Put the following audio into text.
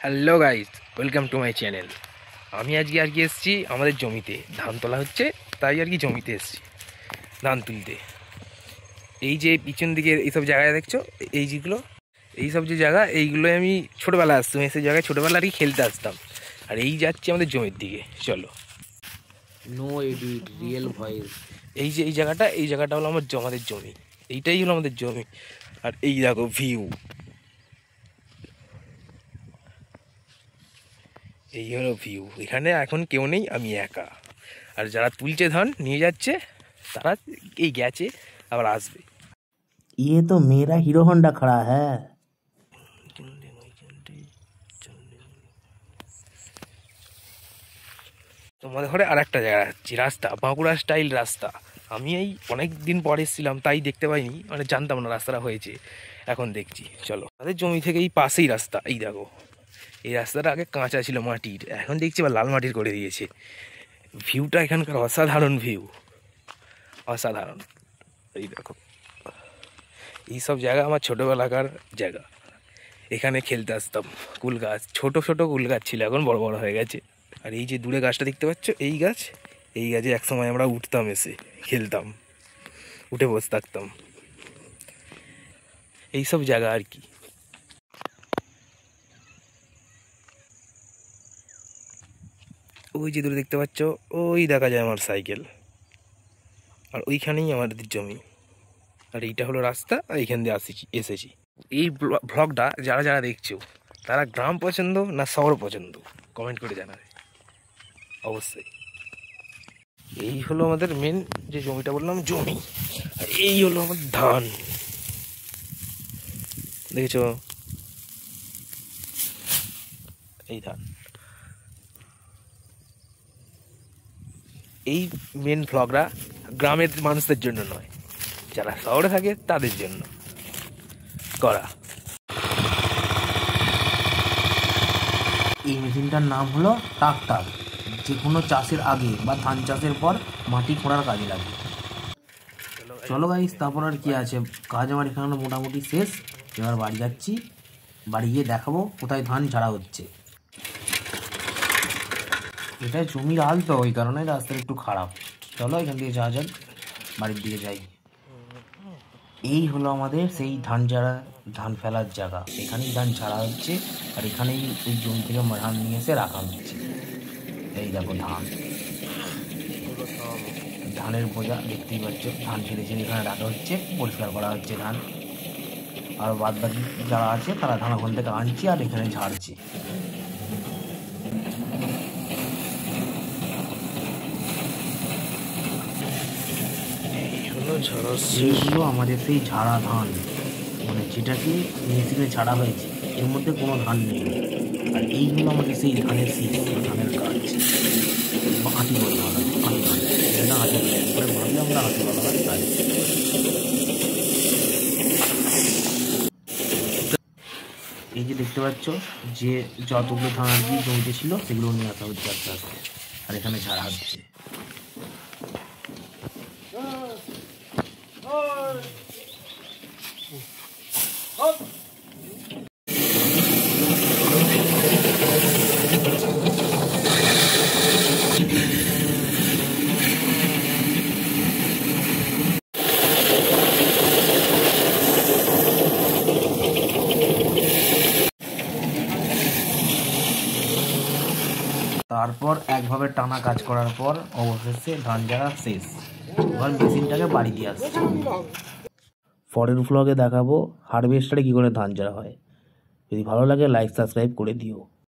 Hello guys, welcome to my channel. আমি আজকে এসেছি আমাদের জমিতে ধান তোলা হচ্ছে, তাই জমিতে এসেছি ধান তুলতে। এই যে পিছন দিকে এইসব জায়গায় দেখছো, এইসব যে জায়গা, এইগুলোই আমি ছোটোবেলায় আসতাম। এই জায়গায় ছোটোবেলা খেলতে আসতাম। আর এই যাচ্ছি আমাদের জমির দিকে, চলো। No edit, real voice. এই জায়গাটা হলো আমাদের জমি। এইটাই হলো আমাদের জমি। আর এই দেখো ভিউ, এই হলো ভিউ। এখানে এখন কেউ নেই, আমি একা। আর যারা তুলছে ধান নিয়ে যাচ্ছে, তারা এই গেছে, আবার আসবে। ये तो मेरा हीरो होंडा खड़ा है। তোমাদের ঘরে আর একটা জায়গা যাচ্ছি, রাস্তা বাঁকুড়া স্টাইল রাস্তা। আমি এই অনেক দিন পরে এসেছিলাম, তাই দেখতে পাইনি, মানে জানতাম না রাস্তাটা হয়েছে, এখন দেখছি। চলো, আমাদের জমি থেকে এই পাশেই রাস্তা। এই দেখো, এই রাস্তাটা আগে কাঁচা ছিল মাটির, এখন দেখছি এবার লাল মাটির করে দিয়েছে। ভিউটা এখানকার অসাধারণ ভিউ, অসাধারণ। এই দেখো, এইসব জায়গা আমার ছোটোবেলাকার জায়গা। এখানে খেলতে আসতাম। কুল গাছ, ছোট ছোট কুল গাছ ছিল, এখন বড় বড় হয়ে গেছে। আর এই যে দূরে গাছটা দেখতে পাচ্ছ, এই গাছে একসময় আমরা উঠতাম, এসে খেলতাম, উঠে বসে থাকতাম। এইসব জায়গা আর কি। ওই যে দূরে দেখতে পাচ্ছ, ওই দেখা যায় আমার সাইকেল। আর ওইখানেই আমাদের জমি। আর এইটা হলো রাস্তা, আর এইখান দিয়ে এসেছি। এই ভ্লগটা যারা যারা দেখছো, তারা গ্রাম পছন্দ না শহর পছন্দ, কমেন্ট করে জানাবে অবশ্যই। এই হলো আমাদের মেন যে জমিটা বললাম, জমি। আর এই হলো আমার ধান, দেখেছো? এই ধান। এই মেন ভ্লগটা গ্রামের মানুষদের জন্য নয়, যারা শহরে থাকে তাদের জন্য করা। এই মেশিনটার নাম হলো ট্রাক্টর। যে কোনো চাষের আগে বা ধান চাষের পর মাটি খোঁড়ার কাজে লাগে। চলো গাইস, তারপর আর কি আছে, কাজ আমার এখানে মোটামুটি শেষ। এবার বাড়ি যাচ্ছি, বাড়ি গিয়ে দেখাবো কোথায় ধান ঝাড়া হচ্ছে। এটা জমির হাল তো, ওই কারণে রাস্তাটা একটু খারাপ। চলো এখান থেকে যাওয়া যাক, বাড়ির দিকে যাই। এই হলো আমাদের সেই ধান ফেলার জায়গা। এখানেই ধান ছাড়া হচ্ছে, আর এখানেই ওই জমি থেকে ধান নিয়ে এসে রাখা হচ্ছে। এই দেখো ধানের বোঝা দেখতেই পাচ্ছ, ধান ছেড়ে ছেড়ে এখানে রাখা হচ্ছে, পরিষ্কার করা হচ্ছে ধান। আর বাদ বাকি যারা আছে তারা ধান ওখান থেকে আনছে আর এখানে ঝাড়ছে। এইগুলো আমাদের সেই ঝাড়া ধান, মানে যেটাকে মেশিনে ঝাড়া হয়েছে, এর মধ্যে কোনো ধান নেই। আর এইগুলো আমাদের সেই ধানের শীষ, ধানের কাজ, বা আঁটি বলা হয়, আঁটি ধান। এটা আঁটি করে ভাবলে আমরা আঁটি বলা হয় কাজ। এই যে দেখতে পাচ্ছ, যে যতগুলো ধান আর কি জমিতে ছিল, সেগুলো নিয়ে আসা হচ্ছে আস্তে আস্তে, আর এখানে ঝাড়া হচ্ছে। তারপর একভাবে টানা কাজ করার পর অবশেষে ধান ঝাড়া শেষ। এবার মেশিনটাকে বাড়ি দিয়ে আসছে। পরের ভ্লগে দেখাবো হারভেস্টারে কী করে ধান ঝাড়া হয়। যদি ভালো লাগে লাইক সাবস্ক্রাইব করে দিও।